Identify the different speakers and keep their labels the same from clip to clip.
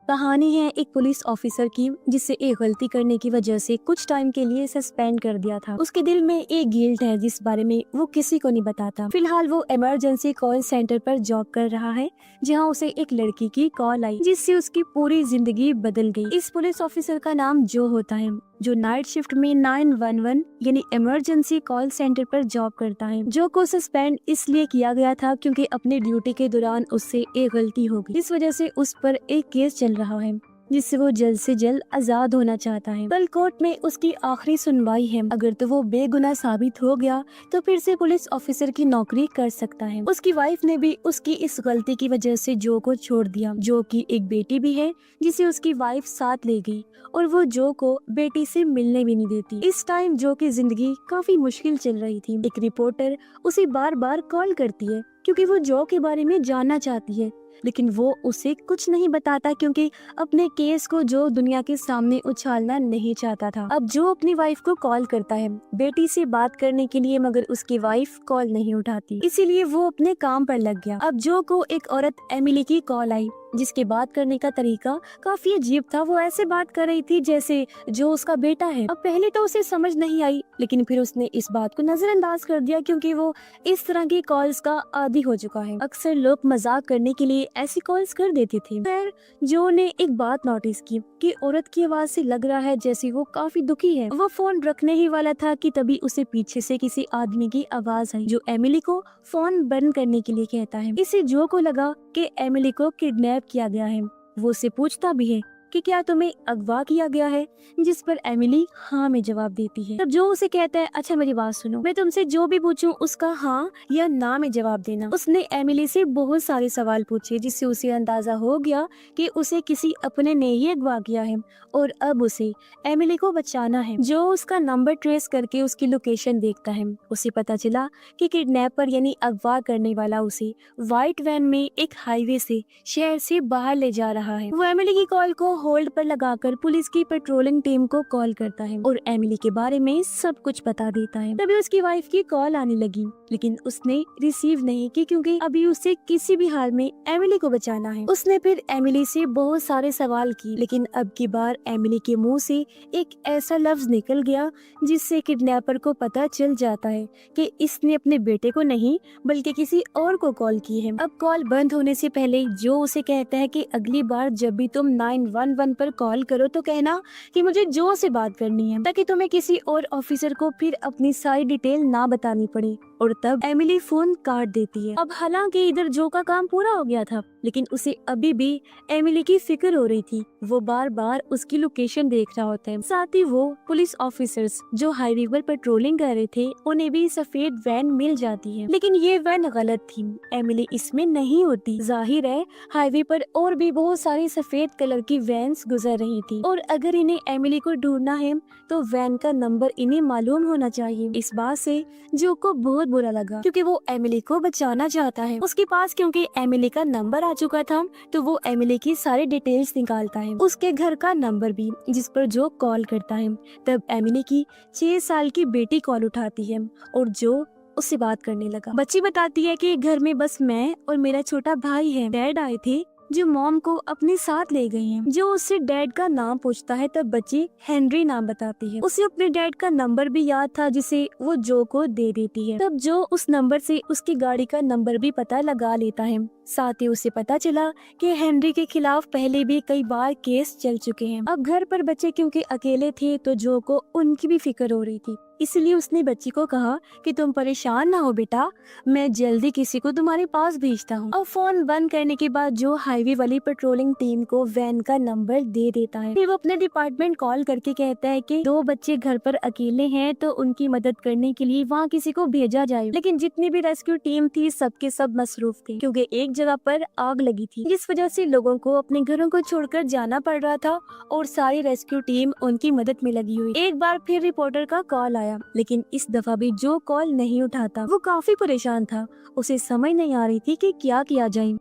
Speaker 1: कहानी है एक पुलिस ऑफिसर की जिसे एक गलती करने की वजह से कुछ टाइम के लिए सस्पेंड कर दिया था। उसके दिल में एक गिल्ट है जिस बारे में वो किसी को नहीं बताता। फिलहाल वो इमरजेंसी कॉल सेंटर पर जॉब कर रहा है जहां उसे एक लड़की की कॉल आई जिससे उसकी पूरी जिंदगी बदल गई। इस पुलिस ऑफिसर का नाम जो होता है जो नाइट शिफ्ट में 911 यानी इमरजेंसी कॉल सेंटर पर जॉब करता है। जो को सस्पेंड इसलिए किया गया था क्योंकि अपनी ड्यूटी के दौरान उससे एक गलती हो गई। इस वजह से उस पर एक केस चल रहा है जिससे वो जल्द से जल्द आजाद होना चाहता है। कल कोर्ट में उसकी आखिरी सुनवाई है। अगर तो वो बेगुनाह साबित हो गया तो फिर से पुलिस ऑफिसर की नौकरी कर सकता है। उसकी वाइफ ने भी उसकी इस गलती की वजह से जो को छोड़ दिया। जो की एक बेटी भी है जिसे उसकी वाइफ साथ ले गई और वो जो को बेटी से मिलने भी नहीं देती। इस टाइम जो की जिंदगी काफी मुश्किल चल रही थी। एक रिपोर्टर उसे बार बार कॉल करती है क्योंकि वो जो के बारे में जानना चाहती है, लेकिन वो उसे कुछ नहीं बताता क्योंकि अपने केस को जो दुनिया के सामने उछालना नहीं चाहता था। अब जो अपनी वाइफ को कॉल करता है बेटी से बात करने के लिए, मगर उसकी वाइफ कॉल नहीं उठाती, इसीलिए वो अपने काम पर लग गया। अब जो को एक औरत एमिली की कॉल आई जिसके बात करने का तरीका काफी अजीब था। वो ऐसे बात कर रही थी जैसे जो उसका बेटा है। अब पहले तो उसे समझ नहीं आई, लेकिन फिर उसने इस बात को नजरअंदाज कर दिया क्योंकि वो इस तरह की कॉल्स का आदी हो चुका है। अक्सर लोग मजाक करने के लिए ऐसी कॉल्स कर देते थे। फिर जो ने एक बात नोटिस की कि औरत की आवाज से लग रहा है जैसे वो काफी दुखी है। वो फोन रखने ही वाला था कि तभी उसे पीछे से किसी आदमी की आवाज आई जो एमिली को फोन बंद करने के लिए कहता है। इसे जो को लगा कि एमिली को किडनैप किया गया है। वो उसे पूछता भी है कि क्या तुम्हें अगवा किया गया है, जिस पर एमिली हाँ में जवाब देती है। तब जो उसे कहता है अच्छा मेरी बात सुनो, मैं तुमसे जो भी पूछूं उसका हाँ या ना में जवाब देना। उसने एमिली से बहुत सारे सवाल पूछे जिससे उसे अंदाजा हो गया कि उसे किसी अपने ने ही अगवा किया है और अब उसे एमिली को बचाना है। जो उसका नंबर ट्रेस करके उसकी लोकेशन देखता है। उसे पता चला कि किडनैपर यानी अगवा करने वाला उसे व्हाइट वैन में एक हाईवे से शहर से बाहर ले जा रहा है। वो एमिली की कॉल को होल्ड पर लगाकर पुलिस की पेट्रोलिंग टीम को कॉल करता है और एमिली के बारे में सब कुछ बता देता है। तभी उसकी वाइफ की कॉल आने लगी, लेकिन उसने रिसीव नहीं की क्योंकि अभी उसे किसी भी हाल में एमिली को बचाना है। उसने फिर एमिली से बहुत सारे सवाल किए, लेकिन अब की बार एमिली के मुंह से एक ऐसा लफ्ज निकल गया जिससे किडनैपर को पता चल जाता है कि इसने अपने बेटे को नहीं बल्कि किसी और को कॉल की है। अब कॉल बंद होने से पहले जो उसे कहता है कि अगली बार जब भी तुम 911 पर कॉल करो तो कहना कि मुझे जो से बात करनी है, ताकि तुम्हें किसी और ऑफिसर को फिर अपनी सारी डिटेल ना बतानी पड़े। और तब एमिली फोन काट देती है। अब हालांकि इधर जो का काम पूरा हो गया था, लेकिन उसे अभी भी एमिली की फिक्र हो रही थी। वो बार बार उसकी लोकेशन देख रहा होता है। साथ ही वो पुलिस ऑफिसर्स जो हाईवे पर पेट्रोलिंग कर रहे थे उन्हें भी सफेद वैन मिल जाती है, लेकिन ये वैन गलत थी। एमिली इसमें नहीं होती। जाहिर है हाईवे पर और भी बहुत सारी सफेद कलर की वैन्स गुजर रही थी और अगर इन्हें एमिली को ढूंढना है तो वैन का नंबर इन्हें मालूम होना चाहिए। इस बात से जो को बहुत बुरा लगा क्योंकि वो एमिली को बचाना चाहता है। उसके पास क्योंकि एमिली का नंबर आ चुका था तो वो एमिली की सारी डिटेल्स निकालता है, उसके घर का नंबर भी जिस पर जो कॉल करता है। तब एमिली की 6 साल की बेटी कॉल उठाती है और जो उससे बात करने लगा। बच्ची बताती है कि घर में बस मैं और मेरा छोटा भाई है। डैड आए थे जो मॉम को अपने साथ ले गए हैं। जो उससे डैड का नाम पूछता है तब बच्ची हेनरी नाम बताती है। उसे अपने डैड का नंबर भी याद था जिसे वो जो को दे देती है। तब जो उस नंबर से उसकी गाड़ी का नंबर भी पता लगा लेता है। साथ ही उसे पता चला कि हेनरी के खिलाफ पहले भी कई बार केस चल चुके हैं। अब घर पर बच्चे क्योंकि अकेले थे तो जो को उनकी भी फिक्र हो रही थी, इसलिए उसने बच्ची को कहा कि तुम परेशान ना हो बेटा, मैं जल्दी किसी को तुम्हारे पास भेजता हूँ। और फोन बंद करने के बाद जो हाईवे वाली पेट्रोलिंग टीम को वैन का नंबर दे देता है। फिर वो अपने डिपार्टमेंट कॉल करके कहता है कि 2 बच्चे घर पर अकेले हैं तो उनकी मदद करने के लिए वहाँ किसी को भेजा जाए। लेकिन जितनी भी रेस्क्यू टीम थी सबके सब मसरूफ थे क्योंकि एक जगह पर आग लगी थी, जिस वजह से लोगों को अपने घरों को छोड़कर जाना पड़ रहा था और सारी रेस्क्यू टीम उनकी मदद में लगी हुई। एक बार फिर रिपोर्टर का कॉल आया, लेकिन इस दफा भी जो कॉल नहीं उठाता। वो काफी परेशान था, उसे समझ नहीं आ रही थी कि क्या किया जाए।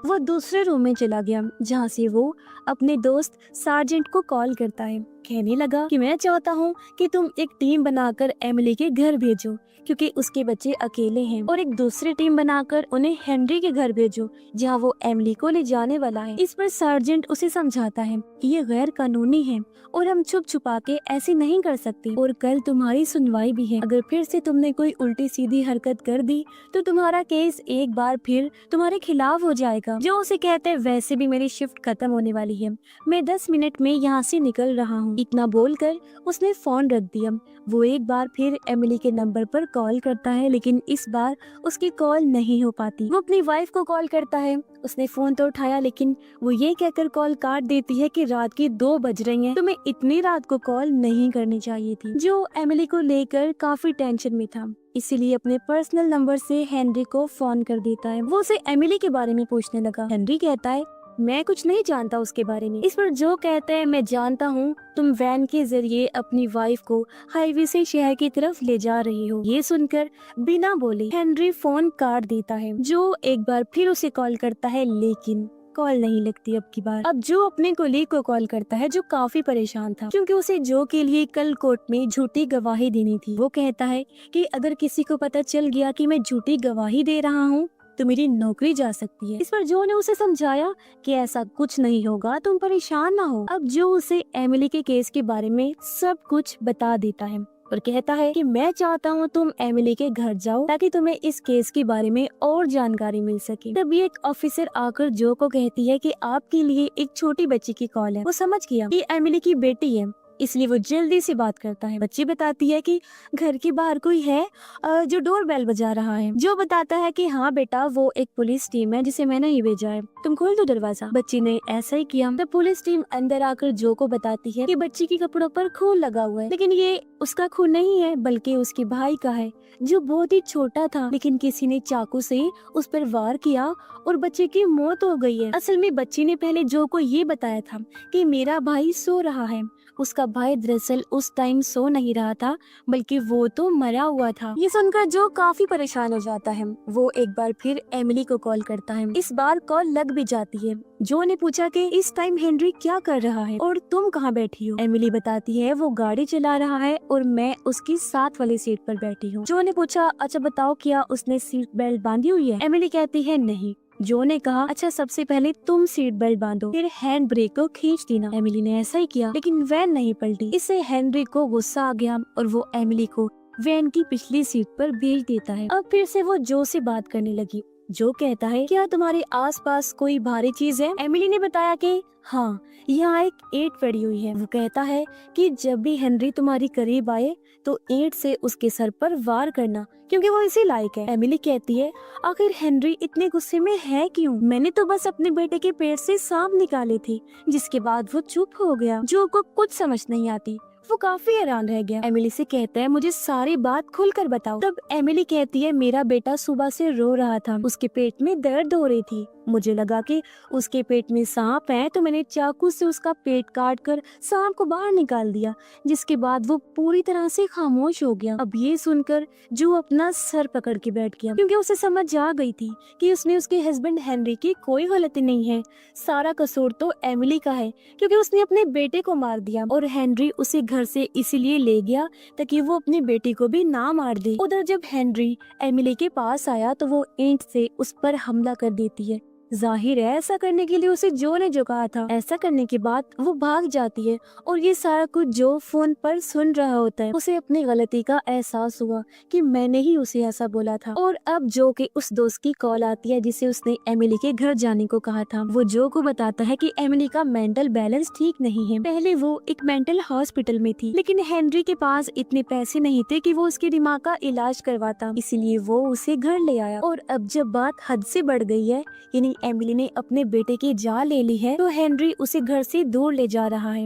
Speaker 1: वो दूसरे रूम में चला गया जहाँ से वो अपने दोस्त सार्जेंट को कॉल करता है। कहने लगा कि मैं चाहता हूँ कि तुम एक टीम बनाकर एमिली के घर भेजो क्योंकि उसके बच्चे अकेले हैं, और एक दूसरी टीम बनाकर उन्हें हेनरी के घर भेजो जहाँ वो एमिली को ले जाने वाला है। इस पर सार्जेंट उसे समझाता है कि ये गैर कानूनी है और हम छुप छुपा के ऐसे नहीं कर सकते, और कल तुम्हारी सुनवाई भी है। अगर फिर से तुमने कोई उल्टी सीधी हरकत कर दी तो तुम्हारा केस एक बार फिर तुम्हारे खिलाफ हो जाएगा। जो उसे कहते हैं वैसे भी मेरी शिफ्ट खत्म होने वाली है, मैं 10 मिनट में यहाँ से निकल रहा हूँ। इतना बोलकर उसने फोन रख दिया। वो एक बार फिर एमिली के नंबर पर कॉल करता है, लेकिन इस बार उसकी कॉल नहीं हो पाती। वो अपनी वाइफ को कॉल करता है। उसने फोन तो उठाया, लेकिन वो ये कहकर कॉल काट देती है कि रात की 2 बज रही हैं, तुम्हें इतनी रात को कॉल नहीं करनी चाहिए थी। जो एमिली को लेकर काफी टेंशन में था, इसीलिए अपने पर्सनल नंबर से हेनरी को फोन कर देता है। वो उसे एमिली के बारे में पूछने लगा। हेनरी कहता है मैं कुछ नहीं जानता उसके बारे में। इस पर जो कहता है मैं जानता हूँ, तुम वैन के जरिए अपनी वाइफ को हाईवे से शहर की तरफ ले जा रही हो। ये सुनकर बिना बोले हेनरी फोन काट देता है। जो एक बार फिर उसे कॉल करता है, लेकिन कॉल नहीं लगती अब की बार। अब जो अपने कोलीग को कॉल करता है जो काफी परेशान था क्योंकि उसे जो के लिए कल कोर्ट में झूठी गवाही देनी थी। वो कहता है कि अगर किसी को पता चल गया कि मैं झूठी गवाही दे रहा हूँ तो मेरी नौकरी जा सकती है। इस पर जो ने उसे समझाया कि ऐसा कुछ नहीं होगा, तुम परेशान ना हो। अब जो उसे एमिली के केस के बारे में सब कुछ बता देता है और कहता है कि मैं चाहता हूँ तुम एमिली के घर जाओ ताकि तुम्हें इस केस के बारे में और जानकारी मिल सके। तभी एक ऑफिसर आकर जो को कहती है कि आपके लिए एक छोटी बच्ची की कॉल है। वो समझ गया कि एमिली की बेटी है, इसलिए वो जल्दी से बात करता है। बच्ची बताती है कि घर के बाहर कोई है जो डोर बेल बजा रहा है। जो बताता है कि हाँ बेटा, वो एक पुलिस टीम है जिसे मैंने ही भेजा है, तुम खोल दो दरवाजा। बच्ची ने ऐसा ही किया। तब पुलिस टीम अंदर आकर जो को बताती है कि बच्ची के कपड़ों पर खून लगा हुआ है, लेकिन ये उसका खून नहीं है बल्कि उसके भाई का है जो बहुत ही छोटा था, लेकिन किसी ने चाकू से उस पर वार किया और बच्चे की मौत हो गई है। असल में बच्ची ने पहले जो को ये बताया था कि मेरा भाई सो रहा है। उसका भाई दरअसल उस टाइम सो नहीं रहा था बल्कि वो तो मरा हुआ था। ये सुनकर जो काफी परेशान हो जाता है। वो एक बार फिर एमिली को कॉल करता है। इस बार कॉल लग भी जाती है। जो ने पूछा कि इस टाइम हेनरी क्या कर रहा है और तुम कहाँ बैठी हो। एमिली बताती है वो गाड़ी चला रहा है और मैं उसकी साथ वाली सीट पर बैठी हूँ। जो ने पूछा अच्छा बताओ क्या उसने सीट बेल्ट बांधी हुई है। एमिली कहती है नहीं। जो ने कहा अच्छा सबसे पहले तुम सीट बेल्ट बांधो, फिर हैंड ब्रेक को खींच देना। एमिली ने ऐसा ही किया, लेकिन वैन नहीं पलटी। इससे हेनरी को गुस्सा आ गया और वो एमिली को वैन की पिछली सीट पर भेज देता है। अब फिर से वो जो से बात करने लगी। जो कहता है क्या तुम्हारे आसपास कोई भारी चीज है। एमिली ने बताया कि हाँ, यहाँ एक ईंट पड़ी हुई है। वो कहता है कि जब भी हेनरी तुम्हारी करीब आए तो ईंट से उसके सर पर वार करना क्योंकि वो इसी लायक है। एमिली कहती है आखिर हेनरी इतने गुस्से में है क्यों। मैंने तो बस अपने बेटे के पेट से सांप निकाले थे। जिसके बाद वो चुप हो गया। जो को कुछ समझ नहीं आती। वो काफी हैरान रह गया। एमिली से कहता है मुझे सारी बात खुलकर बताओ। तब एमिली कहती है मेरा बेटा सुबह से रो रहा था, उसके पेट में दर्द हो रही थी। मुझे लगा कि उसके पेट में सांप है तो मैंने चाकू से उसका पेट काट कर सांप को बाहर निकाल दिया, जिसके बाद वो पूरी तरह से खामोश हो गया। अब ये सुनकर जो अपना सर पकड़ के बैठ गया क्योंकि उसे समझ आ गई थी कि उसने उसके हस्बैंड हेनरी की कोई गलती नहीं है। सारा कसूर तो एमिली का है क्योंकि उसने अपने बेटे को मार दिया और हेनरी उसे घर से इसीलिए ले गया ताकि वो अपनी बेटी को भी ना मार दे। उधर जब हेनरी एमिली के पास आया तो वो ईंट से उस पर हमला कर देती है। जाहिर है ऐसा करने के लिए उसे जो ने जो कहा था। ऐसा करने के बाद वो भाग जाती है और ये सारा कुछ जो फोन पर सुन रहा होता है। उसे अपनी गलती का एहसास हुआ कि मैंने ही उसे ऐसा बोला था। और अब जो के उस दोस्त की कॉल आती है जिसे उसने एमिली के घर जाने को कहा था। वो जो को बताता है कि एमिली का मेंटल बैलेंस ठीक नहीं है। पहले वो एक मेंटल हॉस्पिटल में थी, लेकिन हेनरी के पास इतने पैसे नहीं थे कि वो उसके दिमाग का इलाज करवाता, इसलिए वो उसे घर ले आया। और अब जब बात हद से बढ़ गई है, यानी एमिली ने अपने बेटे की जान ले ली है, तो हेनरी उसे घर से दूर ले जा रहा है।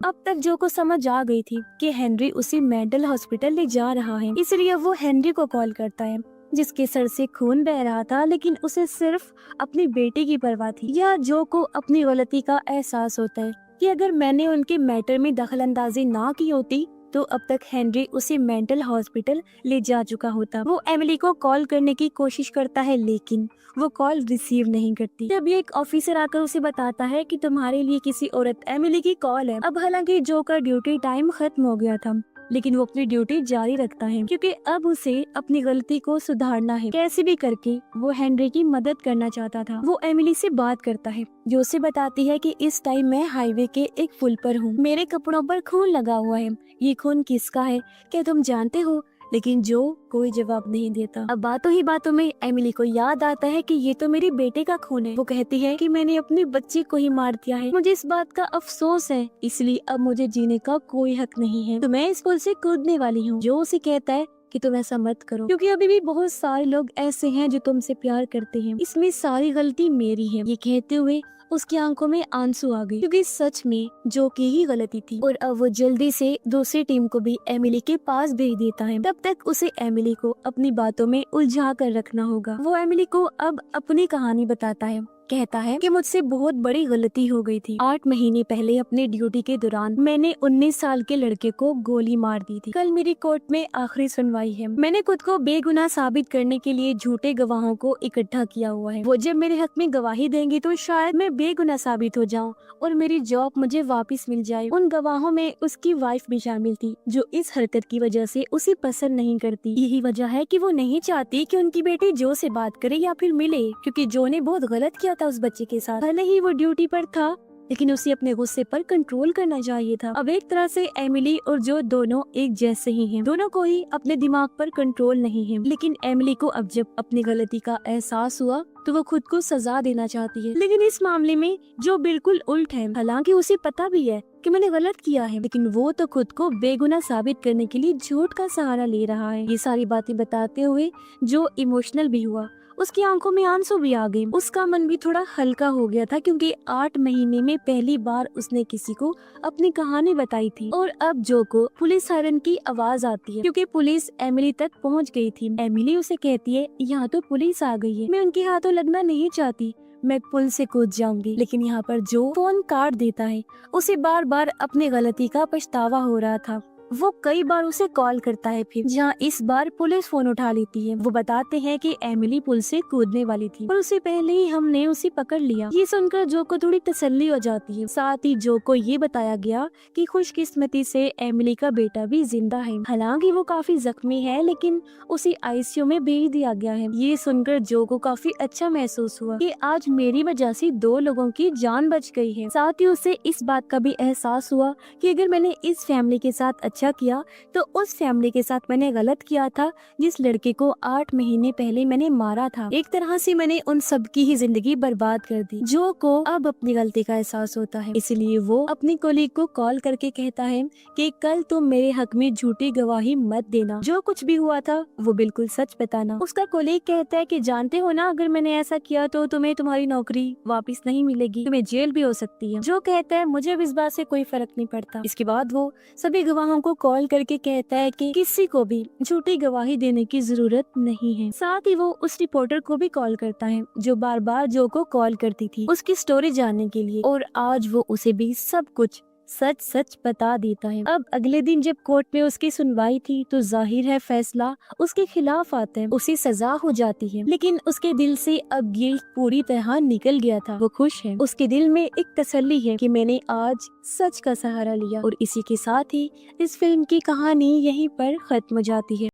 Speaker 1: अब तक जो को समझ आ गई थी कि हेनरी उसे मेंटल हॉस्पिटल ले जा रहा है, इसलिए वो हेनरी को कॉल करता है जिसके सर से खून बह रहा था, लेकिन उसे सिर्फ अपनी बेटी की परवाह थी। या जो को अपनी गलती का एहसास होता है कि अगर मैंने उनके मैटर में दखल अंदाजी ना की होती तो अब तक हेनरी उसे मेंटल हॉस्पिटल ले जा चुका होता। वो एमिली को कॉल करने की कोशिश करता है लेकिन वो कॉल रिसीव नहीं करती। तब एक ऑफिसर आकर उसे बताता है कि तुम्हारे लिए किसी औरत एमिली की कॉल है। अब हालांकि जो का ड्यूटी टाइम खत्म हो गया था लेकिन वो अपनी ड्यूटी जारी रखता है क्योंकि अब उसे अपनी गलती को सुधारना है। कैसे भी करके वो हेनरी की मदद करना चाहता था। वो एमिली से बात करता है जो उसे बताती है कि इस टाइम मैं हाईवे के एक पुल पर हूँ। मेरे कपड़ों पर खून लगा हुआ है। ये खून किसका है क्या तुम जानते हो? लेकिन जो कोई जवाब नहीं देता। अब बातों ही बातों में एमिली को याद आता है कि ये तो मेरे बेटे का खून है। वो कहती है कि मैंने अपने बच्चे को ही मार दिया है। मुझे इस बात का अफसोस है, इसलिए अब मुझे जीने का कोई हक नहीं है। तो मैं इस पुल से कूदने वाली हूँ। जो उसे कहता है कि तुम ऐसा मत करो क्योंकि अभी भी बहुत सारे लोग ऐसे हैं जो तुमसे प्यार करते हैं। इसमें सारी गलती मेरी है। ये कहते हुए उसकी आंखों में आंसू आ गए क्योंकि सच में जो की ही गलती थी। और अब वो जल्दी से दूसरी टीम को भी एमिली के पास भेज देता है। तब तक उसे एमिली को अपनी बातों में उलझा कर रखना होगा। वो एमिली को अब अपनी कहानी बताता है। कहता है कि मुझसे बहुत बड़ी गलती हो गई थी। 8 महीने पहले अपने ड्यूटी के दौरान मैंने 19 साल के लड़के को गोली मार दी थी। कल मेरी कोर्ट में आखिरी सुनवाई है। मैंने खुद को बेगुनाह साबित करने के लिए झूठे गवाहों को इकट्ठा किया हुआ है। वो जब मेरे हक में गवाही देंगे तो शायद मैं बेगुनाह साबित हो जाऊं और मेरी जॉब मुझे वापस मिल जाए। उन गवाहों में उसकी वाइफ भी शामिल थी जो इस हरकत की वजह से उसे पसंद नहीं करती। यही वजह है कि वो नहीं चाहती कि उनकी बेटी जो से बात करे या फिर मिले क्योंकि जो ने बहुत गलत किया था उस बच्चे के साथ। भले ही वो ड्यूटी पर था लेकिन उसे अपने गुस्से पर कंट्रोल करना चाहिए था। अब एक तरह से एमिली और जो दोनों एक जैसे ही हैं। दोनों को ही अपने दिमाग पर कंट्रोल नहीं है। लेकिन एमिली को अब जब अपनी गलती का एहसास हुआ तो वो खुद को सजा देना चाहती है। लेकिन इस मामले में जो बिल्कुल उल्ट है। हालांकि उसे पता भी है कि मैंने गलत किया है लेकिन वो तो खुद को बेगुनाह साबित करने के लिए झूठ का सहारा ले रहा है। ये सारी बातें बताते हुए जो इमोशनल भी हुआ। उसकी आंखों में आंसू भी आ गए। उसका मन भी थोड़ा हल्का हो गया था क्योंकि 8 महीने में पहली बार उसने किसी को अपनी कहानी बताई थी। और अब जो को पुलिस सायरन की आवाज आती है क्योंकि पुलिस एमिली तक पहुंच गई थी। एमिली उसे कहती है यहाँ तो पुलिस आ गई है। मैं उनके हाथों लगना नहीं चाहती। मैं पुल से कूद जाऊंगी। लेकिन यहाँ पर जो फोन काट देता है। उसे बार बार अपनी गलती का पछतावा हो रहा था। वो कई बार उसे कॉल करता है फिर जहाँ इस बार पुलिस फोन उठा लेती है। वो बताते हैं कि एमिली पुल से कूदने वाली थी और उससे पहले ही हमने उसे पकड़ लिया। ये सुनकर जो को थोड़ी तसल्ली हो जाती है। साथ ही जो को ये बताया गया कि खुशकिस्मती से एमिली का बेटा भी जिंदा है। हालांकि वो काफी जख्मी है लेकिन उसे आईसीयू में भेज दिया गया है। ये सुनकर जो को काफी अच्छा महसूस हुआ कि आज मेरी वजह से 2 लोगों की जान बच गई है। साथ ही उसे इस बात का भी एहसास हुआ कि अगर मैंने इस फैमिली के साथ अच्छा किया तो उस फैमिली के साथ मैंने गलत किया था जिस लड़के को 8 महीने पहले मैंने मारा था। एक तरह से मैंने उन सब की ही जिंदगी बर्बाद कर दी। जो को अब अपनी गलती का एहसास होता है इसलिए वो अपनी कोलीग को कॉल करके कहता है कि कल तुम मेरे हक में झूठी गवाही मत देना। जो कुछ भी हुआ था वो बिल्कुल सच बताना। उसका कोलीग कहता है कि जानते हो ना अगर मैंने ऐसा किया तो तुम्हें तुम्हारी नौकरी वापस नहीं मिलेगी, तुम्हें जेल भी हो सकती है। जो कहता है मुझे अब इस बात से कोई फर्क नहीं पड़ता। इसके बाद वो सभी गवाहों को कॉल करके कहता है कि किसी को भी झूठी गवाही देने की जरूरत नहीं है। साथ ही वो उस रिपोर्टर को भी कॉल करता है जो बार बार जो को कॉल करती थी उसकी स्टोरी जानने के लिए। और आज वो उसे भी सब कुछ सच सच बता देता है। अब अगले दिन जब कोर्ट में उसकी सुनवाई थी तो जाहिर है फैसला उसके खिलाफ आता है। उसे सजा हो जाती है लेकिन उसके दिल से अब गिल्ट पूरी तरह निकल गया था। वो खुश है। उसके दिल में एक तसल्ली है कि मैंने आज सच का सहारा लिया। और इसी के साथ ही इस फिल्म की कहानी यहीं पर खत्म हो जाती है।